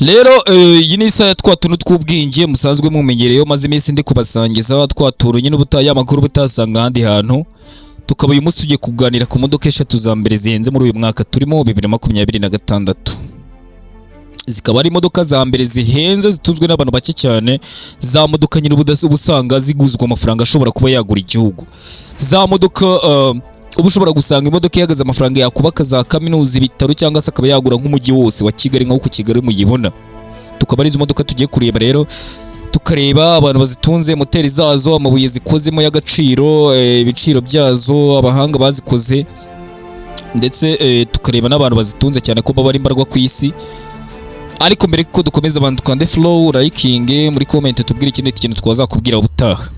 Rero iyi ni isaha ya twa tuntu tw'ubwinge musanzwe mumenyereyeho maze iminsi ndi kubasangiza twa tuntu nyine y'amakuru butasanga ahandi hantu. Tukaba uyu munsi tugiye kuganira ku modoka eshatu za mbere zihenze muri uyu mwaka turimo 2026. Zikaba ari imodoka za mbere zihenze zitunzwe n'abantu bake cyane, za modoka nyine ubusanga ziguzwa amafaranga ashobora kuba yagura igihugu. Za modoka ubu ushobora gusanga imodoka ihagaze amafaranga yakubaka za kaminuza, ibitaro cyangwa se akaba yagura nk'umujyi wose wa Kigali nko ku Kigali muyibona. Tukaba ari izo modoka tugiye kureba rero, tukareba abantu bazitunze, moteri zazo, amabuye zikozemo y'agaciro, ibiciro byazo, abahanga bazikoze, ndetse tukareba n'abantu bazitunze cyane ko baba ari imbarwa ku isi. Ariko mbere ko dukomeza abantu twande flow liking muri comment tubwire ikindi kintu twazakubwira ubutaha.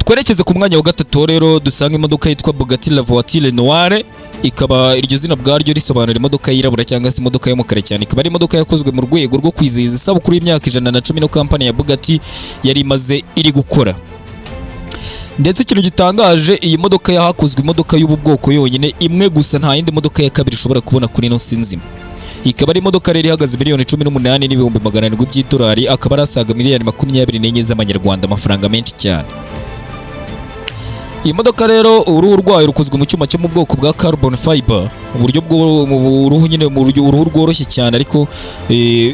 Twerekeze ku mwanya wa gatatu rero dusanga imodoka yitwa Bugatti La Voiture Noire. Ikaba iryo zina bwaryo risobanura imodoka yirabura cyangwa se imodoka y'umukara cyane. Ikaba ari imodoka yakozwe mu rwego rwo kwizihiza isabukuru y'imyaka 110 no kampani ya Bugatti yari imaze iri gukora. Ndetse ikintu gitangaje, iyi modoka yahakozwe imodoka y'ubu bwoko yonyine imwe gusa, nta yindi modoka ya kabiri ushobora kubona kuri ino sinzima. Ikaba ari imodoka rero ihagaze miliyoni 18 n'ibihumbi 700 by'idolari, akaba arasaga miliyoni 24 z'amanyarwanda, amafaranga menshi cyane. Iyi modoka rero uruhu rwayo rukozwe mu cyuma cyo mu bwoko bwa carbon fiber, uburyo bw'uruhu nyine mu uruhu rworoshye cyane, ariko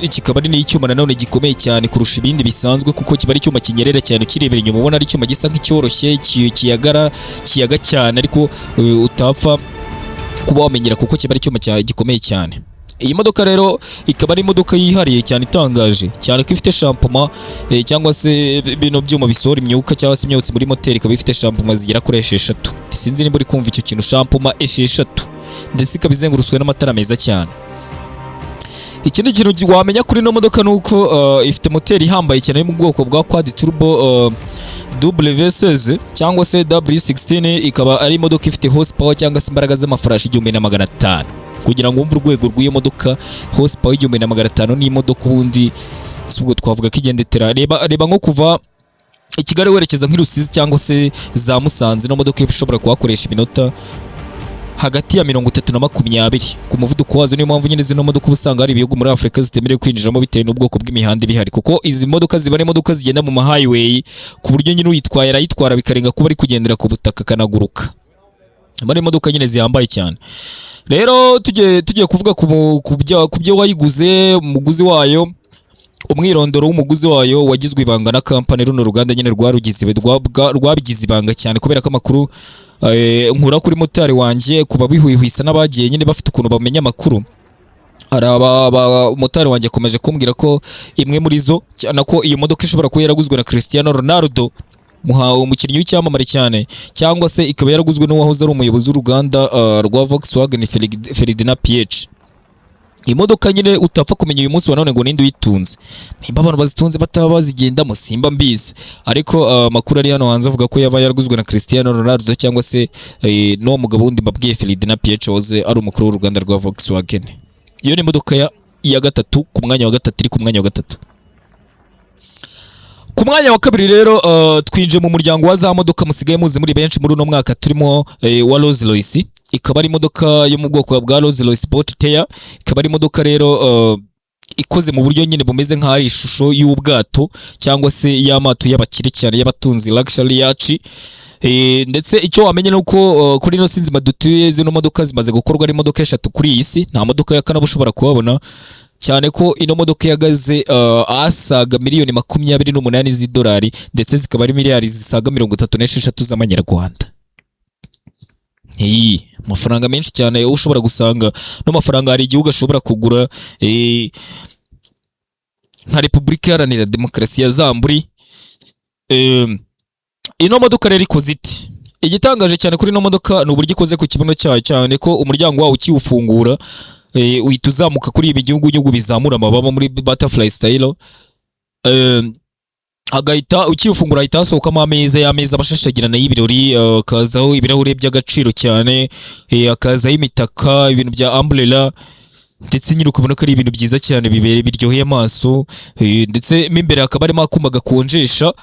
kikaba ari n'icyuma nanone gikomeye cyane kurusha ibindi bisanzwe, kuko kiba ari icyuma kinyerera cyane. Ukirebera inyuma ubona ari icyuma gisa nk'icyoroshye kiyaga cyane, ariko utapfa kuba wamenyera kuko kiba ari icyuma gikomeye cyane. Iyi modoka rero ikaba ari imodoka yihariye cyane, itangaje cyane ko ifite shampoma cyangwa se bino byuma bisohora imyuka cyangwa se imyotsi muri moteri. Ikaba ifite shampoma zigera kuri 6. Sinzi niba uri kumva icyo kintu, shampoma 6, ndetse ikaba izengurutswe n'amatara meza cyane. Ikindi kintu wamenya kuri ino modoka nuko ifite moteri ihambaye cyane yo mu bwoko bwa quad turbo W16 cyangwa se W16. Ikaba ari imodoka ifite horsepower cyangwa se imbaraga z'amafarashi 1500. Kugira ngo umve urwego rw'iyo modoka, horsepower 1500 ni imodoka ubundi subwo twavuga ko igendetera. Reba nko kuva i Kigali werekeza nk'Irusizi cyangwa se za Musanze, no modoka ishobora kuhakoresha iminota hagati ya 30 na 20 ku muvuduko wazo. Niyo mpamvu nyine zino modoka ubusanga hari ibihugu muri Afrika zitemerewe kwinjiramo bitewe n'ubwoko bw'imihanda bihari, kuko izi modoka ziba ari imodoka zigenda mu highway ku buryo nyine uyitwaye arayitwara bikarenga kuba ari kugendera ku butaka kanaguruka. Muri imodoka nyine zihambaye cyane. Rero tugiye kuvuga ku byo wayiguze, umuguzi wayo, umwirondoro w'umuguzi wayo wagizwe ibanga na kampani. Runo ruganda nyine rwabigize ibanga cyane, kubera ko amakuru nkura kuri motari wanjye kuba bihwihwisa n'abagiye nyine bafite ukuntu bamenya amakuru. Motari wanjye akomeje kumbwira ko imwe muri zo cyane ko iyo modoka ishobora kuba yaraguzwe na Cristiano Ronaldo, umukinnyi w'icyamamare cyane, cyangwa se ikaba yaraguzwe n'uwahoze ari umuyobozi w'uruganda rwa Volkswagen Ferdinand Piëch. Imodoka nyine utapfa kumenya uyu munsi wa none ngo ninde uyitunze. Nimba abantu bazitunze bataba bazigendamo simba mbizi, ariko amakuru ari hano hanze avuga ko yaba yaraguzwe na Cristiano Ronaldo cyangwa se no mugabo wundi mbabwiye Ferdinand Piëch wahoze ari umukuru w'uruganda rwa Volkswagen. Iyo ni imodoka ya gatatu, ku mwanya wa gatatu, iri ku mwanya wa gatatu. Ku mwanya wa kabiri rero twinje mu muryango wa za modoka musigaye muzi muri benshi muri uno mwaka turimo wa Rolls Royce. Ikaba ari imodoka yo mu bwoko bwa Rolls Royce Sport Tier. Ikaba ari imodoka rero ikoze mu buryo nyine bumeze nk'ari ishusho y'ubwato cyangwa se y'amato y'abakire cyane, y'abatunzi, luxury yacht. Ndetse icyo wamenye nuko kuri no sinzi madutuye zino modoka zimaze gukorwa ari imodoka eshatu kuri iyi si. Nta modoka ya kanabo ushobora kubabona, cyane ko ino modoka yagaze asaga miliyoni 28 z'idolari, ndetse zikaba ari miliyari zisaga 36 z'amanyarwanda. Amafaranga menshi cyane ushobora gusanga no mafaranga hari igihugu ashobora kugura nka Repubulika Iharanira Demokarasi ya Zamburi. Ino modoka rero ikoze iti. Igitangaje cyane kuri ino modoka ni uburyo ikoze ku kibuno cyayo, cyane ko umuryango wawo ukiwufungura uhita uzamuka kuri ibi gihugu bizamura amababa muri butterfly style. Agahita ukiwufungura ahita hasohokamo ameza abashashagirana y'ibirori, akazaho ibirahure by'agaciro cyane, akazaho imitaka, ibintu bya umbrella, ndetse nyine ukabona ko ari ibintu byiza cyane biryoheye amaso. Ndetse mo imbere hakaba harimo akuma gakonjesha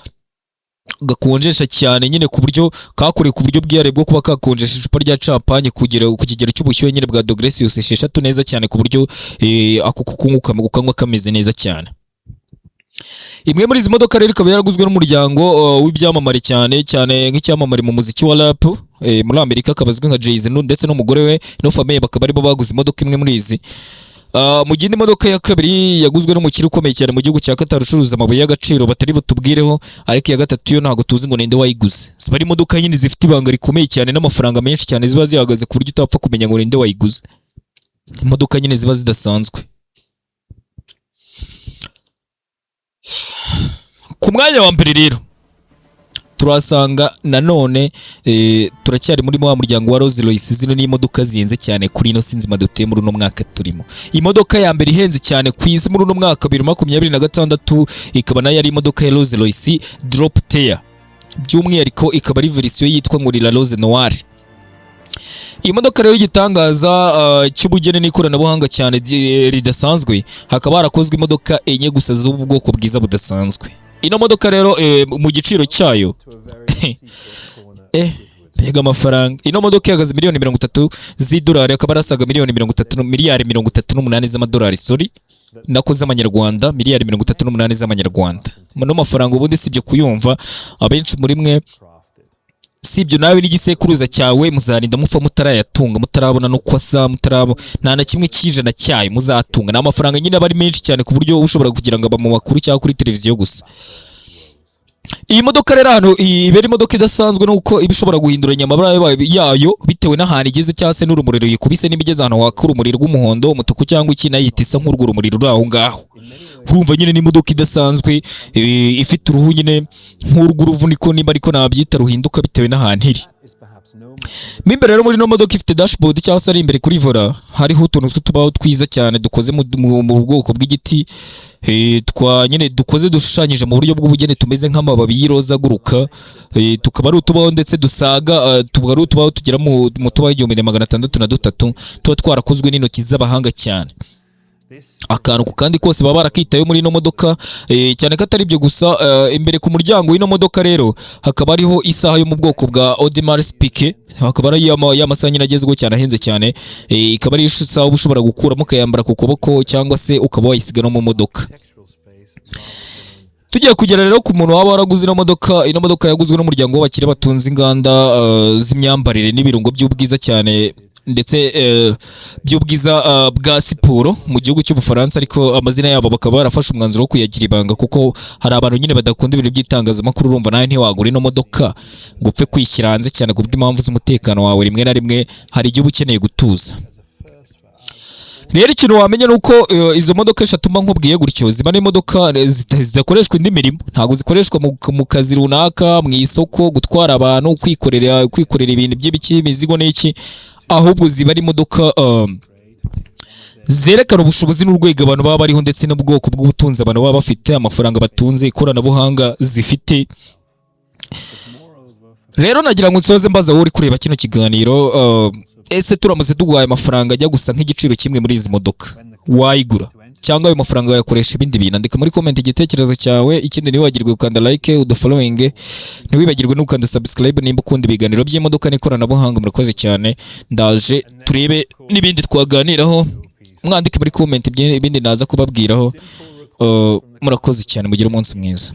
gakonjesha cyane nyine ku buryo kakorewe ku buryo bwihariye bwo kuba kakonjesha icupa rya champagne kugera ku kigero cy'ubushyuhe nyine bwa dogere Celsius 6 neza cyane ku buryo ako kukanywa kameze neza cyane. Imwe muri izi modoka rero ikaba yaraguzwe n'umuryango w'ibyamamare cyane nk'icyamamare mu muziki wa rap muri Amerika, akabazwe nka Jay-Z ndetse n'umugore we no famille bakaba aribo baguze imodoka imwe muri izi. Mu gihe imodoka ya kabiri yaguzwe n'umukire ukomeye cyane mu gihugu cya Qatar ucuruza amabuye y'agaciro batari butubwireho, ariko iya gatatu yo ntago tuzi ngo ninde wayiguze. Ziba ari imodoka nyine zifite ibanga rikomeye cyane n'amafaranga menshi cyane ziba zihagaze ku buryo utapfa kumenya ngo ninde wayiguze. Imodoka nyine ziba zidasanzwe. Ku mwanya wa mbere rero turasanga nanone turacyari muri wa muryango wa Rolls Royce. Zino ni imodoka zihenze cyane kuri ino sinzi madutuye muri uno mwaka turimo. Imodoka ya mbere ihenze cyane ku isi muri uno mwaka 2026 ikaba nayo ari imodoka ya Rolls Royce Drop Tier, by'umwihariko ikaba ari verisiyo yitwa ngo La Rose Noire. Iyi modoka rero igitangaza cy'ubugeni n'ikoranabuhanga cyane ridasanzwe, hakaba harakozwe imodoka enye gusa z'ubwoko bwiza budasanzwe. Ino modoka rero mu giciro cyayo mbega amafaranga, ino modoka ihagaze miliyoni 30 z'idolari, akaba arasaga miliyari 38 z'amadolari, nako z'amanyarwanda, miliyari 38 z'amanyarwanda. Muno mafaranga ubundi sibyo kuyumva, abenshi muri mwe sibyo nawe n'igisekuruza cyawe muzarinda mupfa mutarayatunga, mutarabona no kwasa, nta na kimwe cy'ijana cyayo muzatunga. Na mafaranga nyine aba ari menshi cyane ku buryo ushobora kugira ngo aba mu makuru cyangwa kuri televiziyo gusa. Iyi modoka rero hano ibera imodoka idasanzwe nuko iba ishobora guhinduranya amabara yayo bitewe n'ahantu igeze cyangwa se n'urumuri ruyikubise. Niba igeze ahantu waka urumuri rw'umuhondo, umutuku cyangwa iki, nayo ihita isa nk'urwo rumuri ruri aho ngaho. Urumva nyine ni imodoka idasanzwe ifite uruhu nyine nk'urw'uruvu, niko niba ariko nabyita, ruhinduka bitewe n'ahantu iri. Mo imbere rero muri ino modoka ifite dashboard cyangwa se ari imbere kuri vola hariho utuntu tw'utubaho twiza cyane dukoze mu bwoko bw'igiti nyine dukoze dushushanyije mu buryo bw'ubugeni tumeze nk'amababi y'iroza aguruka. Tukaba ari utubaho ndetse dusaga ari utubaho tugera mu tubaho 1603 tuba twarakozwe n'intoki z'abahanga cyane. Akantu ku kandi kose baba barakitayo muri ino modoka cyane ko atari byo gusa. Imbere ku muryango w'ino modoka rero hakaba ariho isaha yo mu bwoko bwa Audemars Piguet, hakaba ari y'amasaha nyine agezweho cyane ahenze cyane. Ikaba ari isaha uba ushobora gukuramo ukayambara ku kuboko cyangwa se ukaba wayisiga no mu modoka. Tugiye kugera rero ku muntu waba waraguze ino modoka yaguzwe n'umuryango w'abakire batunze inganda z'imyambarire n'ibirungo by'ubwiza cyane ndetse by'ubwiza bwa siporo mu gihugu cy'Ubufaransa, ariko amazina yabo bakaba barafashe umwanzuro wo kuyagira ibanga kuko hari abantu nyine badakunda ibintu by'itangazamakuru. Urumva nawe ntiwagura ino modoka ngo upfe kwishyira hanze cyane kubw'impamvu z'umutekano wawe. Rimwe na rimwe hari igihe uba ukeneye gutuza. Rero ikintu wamenya nuko izo modoka eshatu mba nkubwiye gutyo ziba n'imodoka zidakoreshwa indi mirimo, ntabwo zikoreshwa mu kazi runaka, mu isoko, gutwara abantu, kwikorera ibintu by'imizigo n'iki, ahubwo ziba ari imodoka zerekana ubushobozi n'urwego abantu baba bariho ndetse n'ubwoko bw'ubutunzi abantu baba bafite, amafaranga batunze, ikoranabuhanga zifite. Rero nagira ngo nsoze mbaza wowe uri kureba kino kiganiro, ese turamutse tuguhaye amafaranga ajya gusa nk'igiciro kimwe muri izi modoka, wayigura cyangwa ayo mafaranga wayakoresha ibindi bintu? Andika muri comment igitekerezo cyawe. Ikindi ntiwibagirwe gukanda like, udufollowing, ntiwibagirwe no gukanda subscribe nimba ukunda ibiganiro by'imodoka n'ikoranabuhanga. Murakoze cyane, ndaje turebe n'ibindi twaganiraho. Mwandike muri comment ibindi naza kubabwiraho. Murakoze cyane, mugire umunsi mwiza.